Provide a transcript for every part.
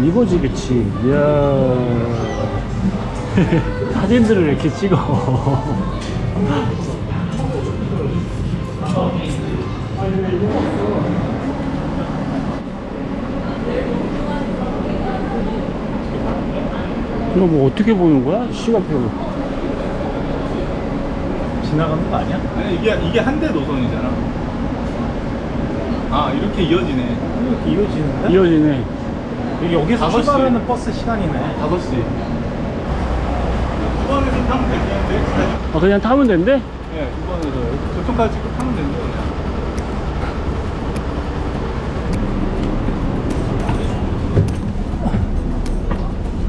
이거지, 그치. 이야. 사진들을 이렇게 찍어. 이거 뭐 어떻게 보는 거야? 시간표로. 지나가는 거 아니야? 아니, 이게 한대 노선이잖아. 아, 이렇게 이어지네. 이렇게 이어지는데? 이어지네. 여기서 5시. 출발하는 버스 시간이네. 5시. 이번에서 타면 되겠는데? 그냥 타면 된대? 네, 이번에서 저쪽까지 찍고 타면 되는데.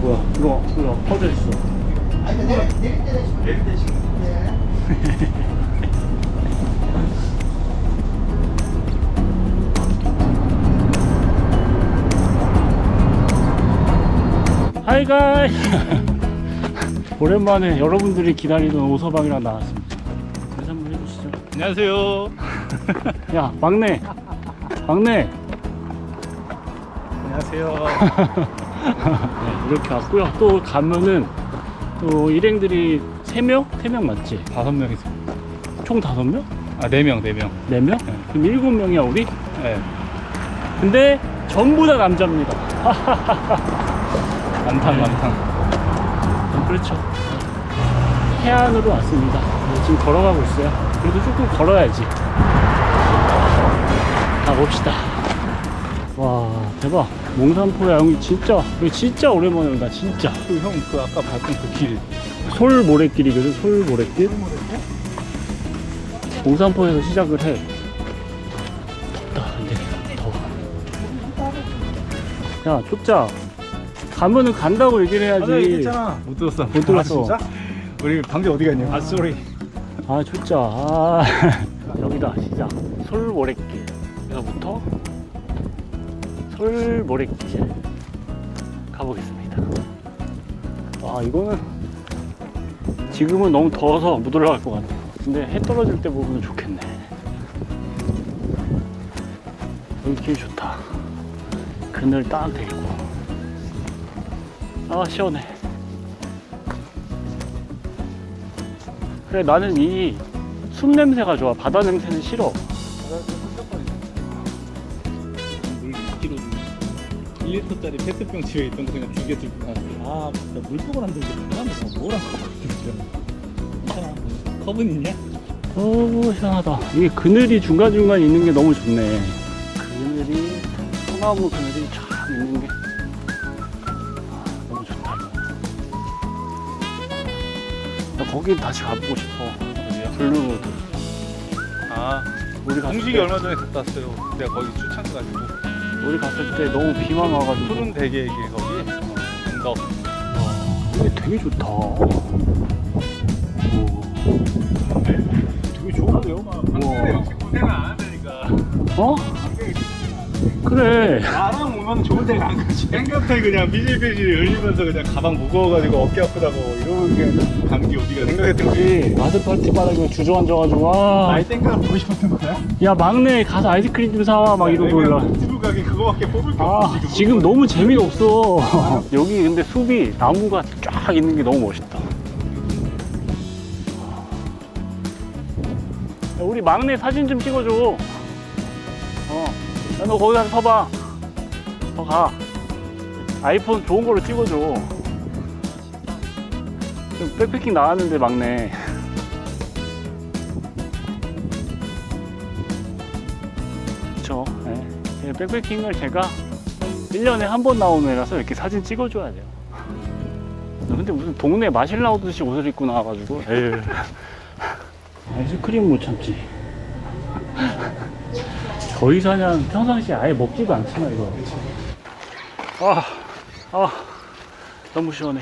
뭐야, 이거 퍼져 있어. 내릴 때 지금. 하이 가이. 오랜만에 여러분들이 기다리던 오서방이랑 나왔습니다. 인사 한번 해주시죠. 안녕하세요. 야, 막내. 안녕하세요. 네, 이렇게 왔고요. 또 가면은 또 일행들이 3명? 3명 맞지? 5명 있습니다. 총 5명? 아, 4명. 4명? 네. 그럼 7명이야 우리? 네. 근데 전부 다 남자입니다. 만탕. 그렇죠. 해안으로 왔습니다. 지금 걸어가고 있어요. 그래도 조금 걸어야지. 가봅시다. 와, 대박. 몽산포 야영이 여기 진짜 오랜만에 온다, 진짜. 형, 아까 봤던 그 길. 솔모래길이거든, 솔모래길. 몽산포에서 시작을 해. 덥다, 근데 더워. 야, 쫓자. 가면은 간다고 얘기를 해야지. 얘기했잖아. 못 들었어. 못 들었어. 아, 진짜? 우리 방금 어디 갔냐? 아, 쏘리. 아, 쫓자. 아, 여기다, 시작. 솔모래길에서부터 솔모래길 가보겠습니다. 와, 이거는 지금은 너무 더워서 못 올라갈 것 같네. 근데 해 떨어질 때 보면 좋겠네. 여기 길 좋다. 그늘 딱 돼 있고. 아, 시원해. 그래, 나는 이 숲 냄새가 좋아. 바다 냄새는 싫어. 물 2kg 1리터짜리 페트병 집에 있던 거 그냥 두개 들고 나왔어. 아, 나 물복을 안 들겠구나. 내가 뭐랑 괜찮아. 컵은 있냐? 오, 시원하다. 이게 그늘이 중간중간 있는 게 너무 좋네. 그늘이, 소나무 그늘이 쫙 있는 게 너무 좋다. 나 거기 다시 가보고 싶어. 어디야? 블루로드. 아, 우리 갔을 공식이 때, 얼마 전에 갔다 왔어요. 내가 거기 추천해가지고. 우리 갔을 때 너무 비만 와가지고. 푸른 대게에 거기 언덕. 근데 되게 좋다. 오. 되게 좋은데요? 우와. 고생을 안 한다니까. 어? 그래. 나랑 오면 좋은 데가 안 가지. 생각해 그냥 비질비질 열리면서 그냥 가방 무거워가지고 어깨 아프다고 이러고 그냥 감기 오기가 생각했던 거지. 아스팔트 바닥에 주저앉아가지고, 와. 나의 땡깡을 보고 싶었던 거야? 야, 막내 가서 아이스크림 좀 사와. 막 이러고 올라. 유튜브 가게 그거밖에 뽑을 게 아, 없어 지금 너무 재미가 없어. 여기 근데 숲이 나무가 쫙 있는 게 너무 멋있다. 야, 우리 막내 사진 좀 찍어줘. 야, 너 거기 가서 서봐. 가. 아이폰 좋은 걸로 찍어줘. 좀 백패킹 나왔는데 막내. 그쵸. 네. 백패킹을 제가 1년에 한 번 나오는 애라서 이렇게 사진 찍어줘야 돼요. 근데 무슨 동네 마실 나오듯이 옷을 입고 나와가지고 에휴. 아이스크림 못 참지. 저희 사냥 평상시에 아예 먹지도 않잖아 이거. 너무 시원해.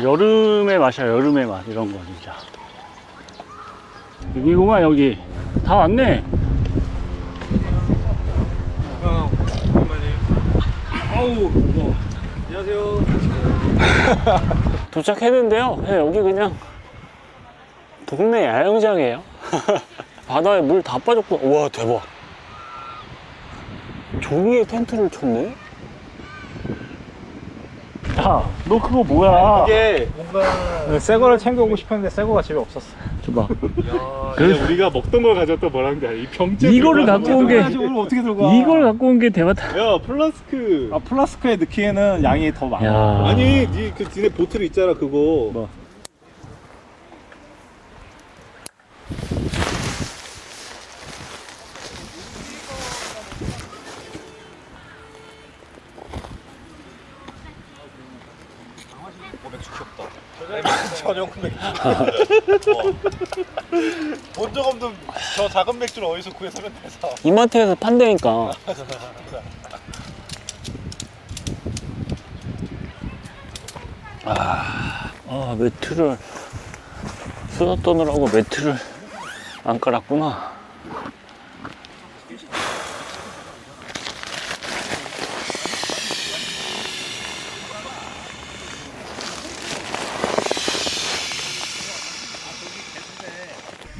여름의 맛이야. 여름의 맛. 이런 거 진짜. 여기구만. 여기 다 왔네. 오랜만이에요. 아우, 안녕하세요. 도착했는데요. 네, 여기 그냥 동네 야영장이에요. 바다에 물 다 빠졌구나. 우와, 대박. 종이에 텐트를 쳤네? 야, 너 그거 뭐야? 이게 뭔가 새 거를 챙겨오고 싶었는데 새 거가 집에 없었어. 줘봐. 그냥 우리가 먹던 걸 가져왔던 뭐라는 게 아니라 이 병째 이거를 갖고 온 게, 오늘 어떻게 들고 와? 이걸 갖고 온 게 대박이다. 야 플라스크 아 플라스크에 넣기에는 양이 더 많아. 야. 아니 니그 니네 보틀 있잖아 그거 뭐? 전용 맥주 본 적 없는 저 작은 맥주를 어디서 구해서는 돼서 이마트에서 판다니까. 매트를, 수다 떠느라고 매트를 안 깔았구나.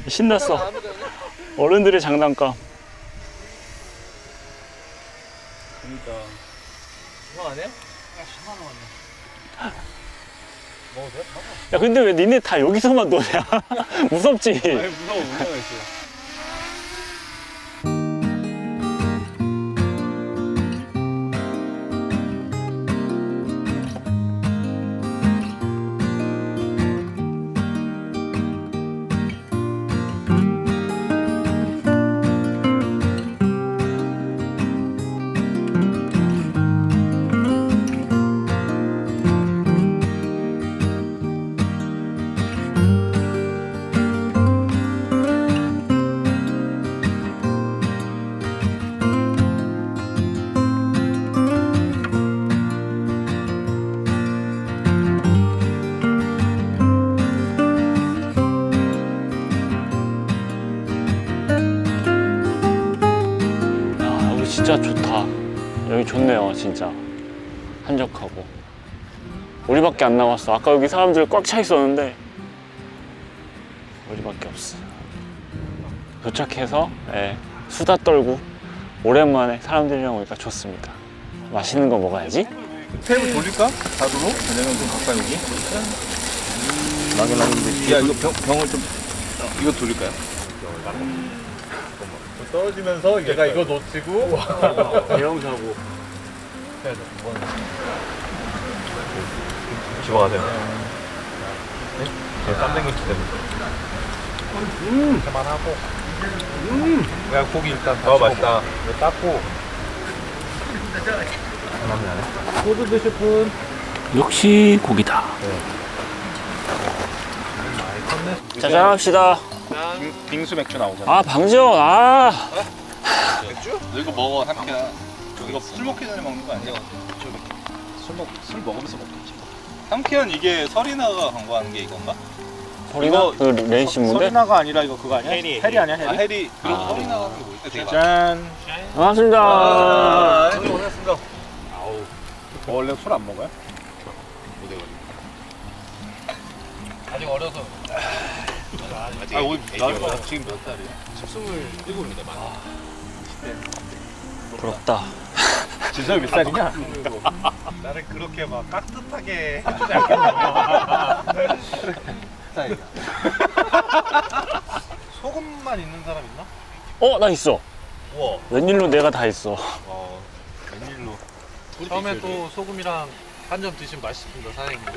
신났어. 어른들의 장난감. 야, 근데 왜 니네 다 여기서만 노냐? 무섭지? 무서워 있어 여기 진짜 좋다. 여기 좋네요, 진짜. 한적하고. 우리밖에 안 남았어. 아까 여기 사람들 꽉 차 있었는데 우리밖에 없어. 도착해서 수다 떨고 오랜만에 사람들이랑 오니까 좋습니다. 맛있는 거 먹어야지. 테이블 돌릴까? 자두로? 왜냐면 좀 가까이 오기 나긴 하는데 야 이거 병을 좀 이거 돌릴까요? 떨어지면서 얘가 이거 놓치고 대형 사고. 집어가세요 네? 쌈 땡김치 때문에 그만하고 그냥 고기 일단 다 맛있다 이거 닦고 소주 드실 분? 역시 고기다. 짜잔 합시다. 빙수 맥주 나오잖아 아, 방지원. 맥주? 너 이거 먹어 삼키야 이거 술 먹기 전에 먹는 거 아니야? 술 먹으면서 먹겠지 삼키는 이게 서리나가 광고하는 게 이건가? 소리나? 이거 그 레이싱인데? 서리나가 아니라 이거 그거 아니야? 해리 아니야 해리? 아 해리 그리고 서리나가 하는 게 뭐 있다 되게 많아 짠. 반갑습니다. 형님 고생했습니다 아우 원래 술 안 먹어요? 아직 어려서 아 오늘 나 지금 몇 살이야? 27입니다 부럽다. 진짜 몇 살이냐? 나를 그렇게 막 깍듯하게 해주지 않겠냐 소금만 있는 사람 있나? 나 있어. 우와 웬일로 내가 다 있어. 웬일로 처음에 또 소금이랑 한 점 드시면 맛있습니다, 사장님들.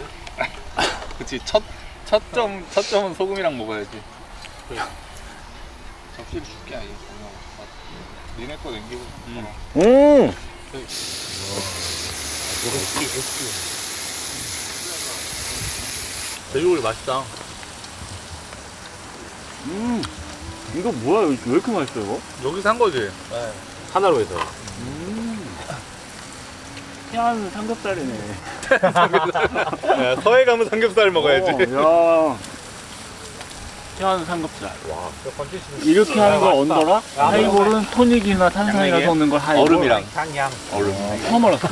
그치 첫점은 소금이랑 먹어야지 접시를 줄게 아예 니네 거 남기고 돼지고기 맛있다. 이거 뭐야? 왜 이렇게 맛있어, 이거? 여기서 산 거지? 하나로 해서. 희한 삼겹살이네. 서해 가면 삼겹살 먹어야지 야. 희한 삼겹살. 이렇게 하는 거 언더라? 하이볼은 토닉이나 탄산이가 섞는 걸 하이볼. 얼음이랑 향양. 처음 알았어.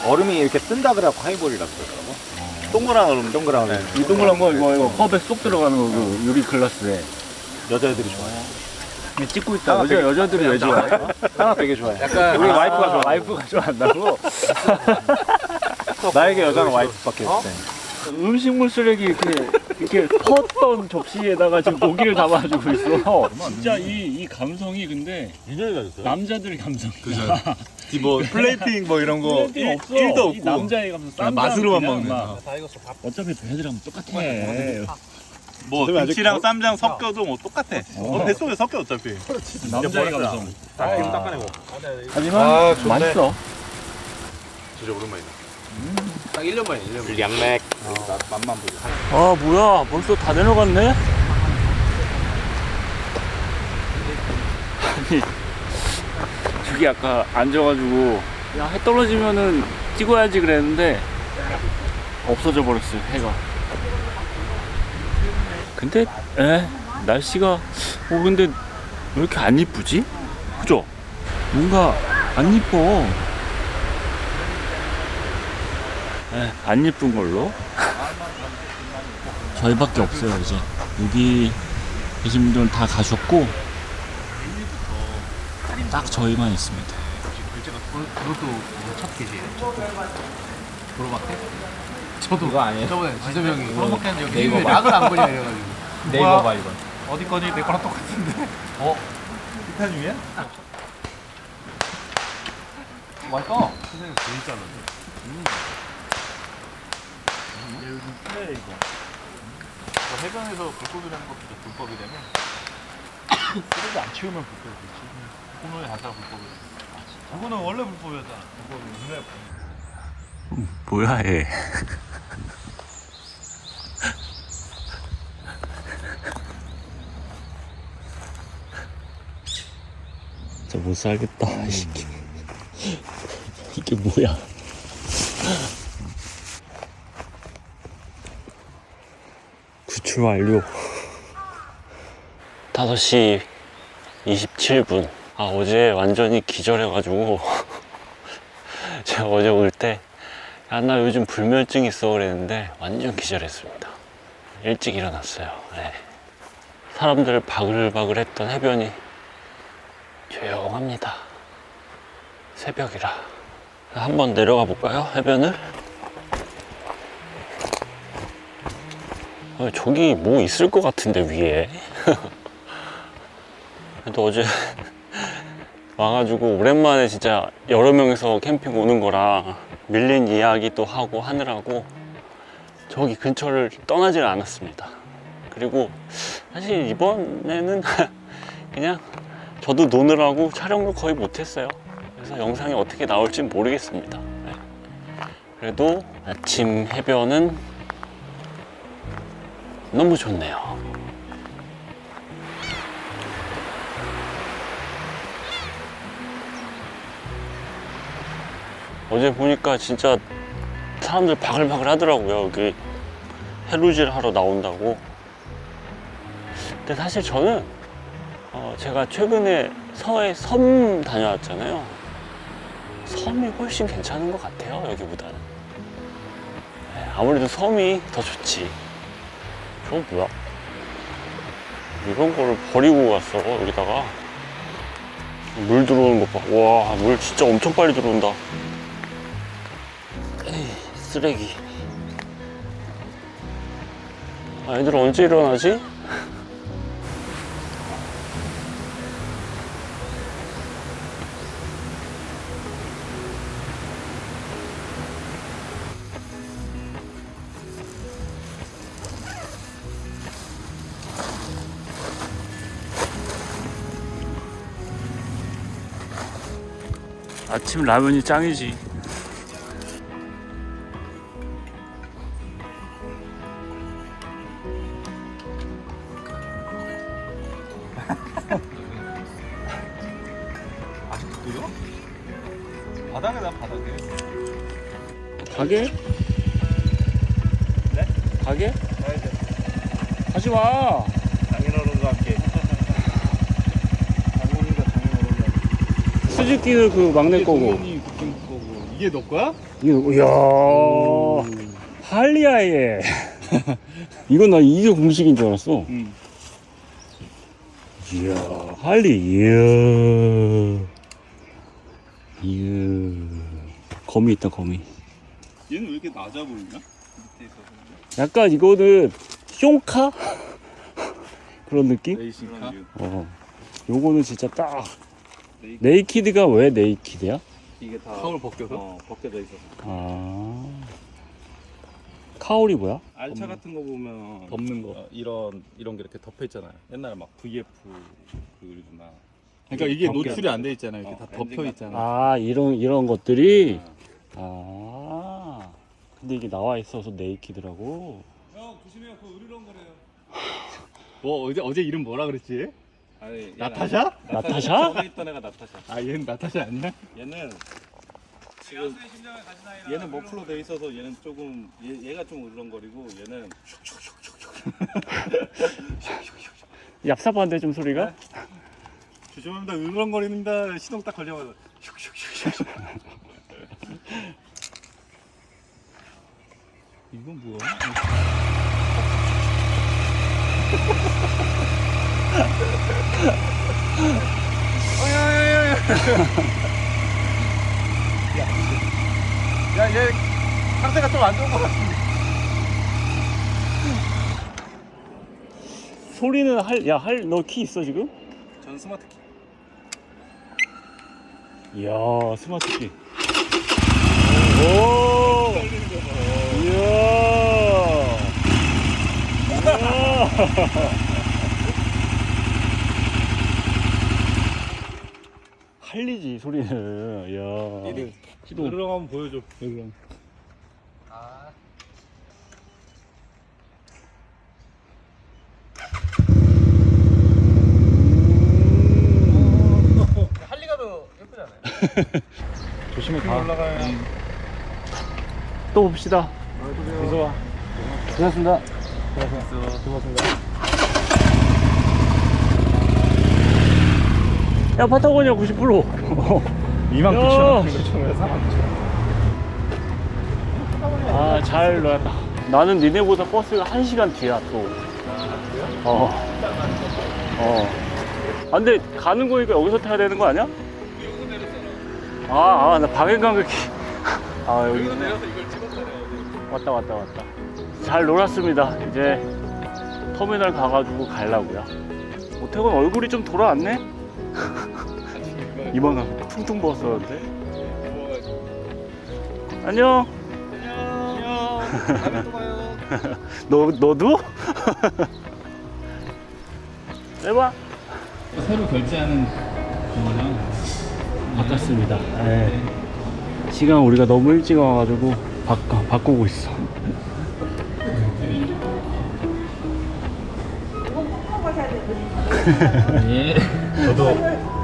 얼음이 이렇게 뜬다 그래갖고 하이볼이라고 그러더라고. 동그란 얼음 동그란 얼음. 이 동그란 거 이거 컵에 쏙 들어가는 거 그 유리 글라스에. 여자애들이 좋아해. 찍고 있다. 여자들이 왜 좋아해? 하나 되게 좋아해. 약간 우리 와이프가 좋아. 와이프가 좋아한다고? 나에게 여자는 와이프밖에 없대. 음식물 쓰레기 이렇게 퍼던 접시에다가 지금 고기를 담아주고 있어. 진짜 이 감성이 근데 인연이 가졌어요? 남자들의 감성. 뭐 플레이팅 뭐 이런 거 플레이팅 없어. 1도 없고 이 남자의 감성. 그냥 쌈장 맛으로만 그냥 먹는 막. 다 익었어. 밥. 어차피 배들하면 똑같아. 뭐 근데 아직 김치랑 쌈장 섞여도 뭐 똑같아. 뱃속에 섞여 어차피. 남자의 감성. 닦아내고. 하지만 맛있어. 진짜 오랜만이다. 딱 1년 만에 1년 만에. 양맥. 맛만 보자. 아 뭐야 벌써 다 내려갔네? 아니 저기 아까 앉아가지고 야 해 떨어지면은 찍어야지 그랬는데 없어져 버렸어요 해가. 근데 날씨가 근데 왜 이렇게 안 이쁘지? 그죠? 뭔가 안 이뻐. 안 예쁜 걸로 저희밖에 없어요 이제. 여기 계신 분들은 다 가셨고 딱 저희만 있습니다. 그것도 첫 계시예요? 도로마켓? 저도 그거 아니에요? 저번에 지섭 형이 도로마켓 여기 네이버 왜 봐. 락을 안 보냐 이래가지고 네이버 봐 이거. 어디 거니? 내 거랑 똑같은데. 기타 중이야? 맛있다. 선생님 재밌잖아. 해변에서 불고기라는 것도 불법이라며? 쓰레기 안 치우면 불법이지. 코너에 가서 불법이. 그거는 원래 불법이었잖아. 뭐야 얘. 진짜 못 살겠다 이 새끼. 이게 뭐야. 구출 완료. 5시 27분. 어제 완전히 기절해가지고 제가 어제 올 때 야, 나 요즘 불면증 있어 그랬는데 완전 기절했습니다. 일찍 일어났어요. 네. 사람들 바글바글 했던 해변이 조용합니다. 새벽이라. 한번 내려가 볼까요? 해변을? 저기 뭐 있을 것 같은데 위에. 그래도 어제 와가지고 오랜만에 진짜 여러 명이서 캠핑 오는 거라 밀린 이야기 또 하고 하느라고 저기 근처를 떠나질 않았습니다. 그리고 사실 이번에는 그냥 저도 노느라고 촬영을 거의 못했어요. 그래서 영상이 어떻게 나올지 모르겠습니다. 네. 그래도 아침 해변은 너무 좋네요. 어제 보니까 진짜 사람들 바글바글 하더라고요. 여기 해루질 하러 나온다고. 근데 사실 저는 제가 최근에 서해 섬 다녀왔잖아요. 섬이 훨씬 괜찮은 것 같아요, 여기보다는. 네, 아무래도 섬이 더 좋지. 저건 뭐야? 이런 거를 버리고 갔어, 여기다가. 물 들어오는 거 봐. 와, 물 진짜 엄청 빨리 들어온다. 에이, 쓰레기. 애들 언제 일어나지? 아침 라면이 짱이지. 아직도 끓여? 바닥에다 바닥에. 가게? 네? 가게? 가야 돼. 하지 마. 장인어른과 함께. 장모님과 장인어른과 함께. 수즈키는 그 막내 거고. 동현이 국경 거고. 이게 너 거야? 이야, 할리아예. 이건 나 이게 공식인 줄 알았어. 이야, 할리, 이야. 이야. 거미 있다, 거미. 얘는 왜 이렇게 낮아 보이냐? 밑에 있어서. 약간 이거는 쇼카? 그런 느낌? 레이싱카? 요거는 진짜 딱. 네이키드가 왜 네이키드야? 이게 다 카울 벗겨서? 벗겨져 있어서. 아. 카울이 뭐야? 알차 같은 거 보면 덮는 거. 이런 게 이렇게 덮여 있잖아요. 옛날에 막 VF 그러나. 그러니까 이게 덮개. 노출이 안 돼 있잖아요. 이렇게 다 엔진 덮여 같은 있잖아. 아, 이런 것들이? 아. 근데 이게 나와 있어서 네이키드라고? 형 조심해요. 그거 으르렁거려요. 뭐 어제 이름 뭐라 그랬지? 아니, 나타샤? 나타샤? 저기 있던 애가 나타샤. 아 얘는 나타샤 아니야? 얘는 지금 얘는 머플러 돼 있어서 얘는 조금 얘가 좀 울렁거리고 얘는 얍삽한데 좀 소리가? 조심합니다. 으르렁거립니다. 시동 딱 걸려가지고 슉슉슉슉. 이건 뭐야? 야, 얘 상태가 좀 안 좋은 것 같은데. 소리는 너 키 있어 지금? 전 스마트 키. 이야, 스마트 키. 오! 이야! 이야! 할리지 소리는. 이야. 시동. 으르렁 한번 보여줘. 으르렁. 할리가 더 예쁘지 않아요? 조심히 가. 올라가요. 또 봅시다. 무서워. 고맙습니다. 야, 파타고니아 90%. 29,000원. 이거 49,000원. 아, 잘 놀았다. 나는 니네보다 버스가 1시간 뒤야, 또. 아, 근데 가는 거니까 여기서 타야 되는 거 아니야? 나 방해감각이. 여기. 여기서 내려서 이걸 찍었잖아요. 왔다. 잘 놀았습니다. 이제 터미널 가가지고 가려고요. 오태곤 얼굴이 좀 돌아왔네? 이만큼 퉁퉁 부었었는데. 안녕. 다음에 또 봐요. 너도? 해봐. 새로 결제하는 거랑 바꿨습니다. 네. 시간 우리가 너무 일찍 와가지고 바꾸고 있어. 저도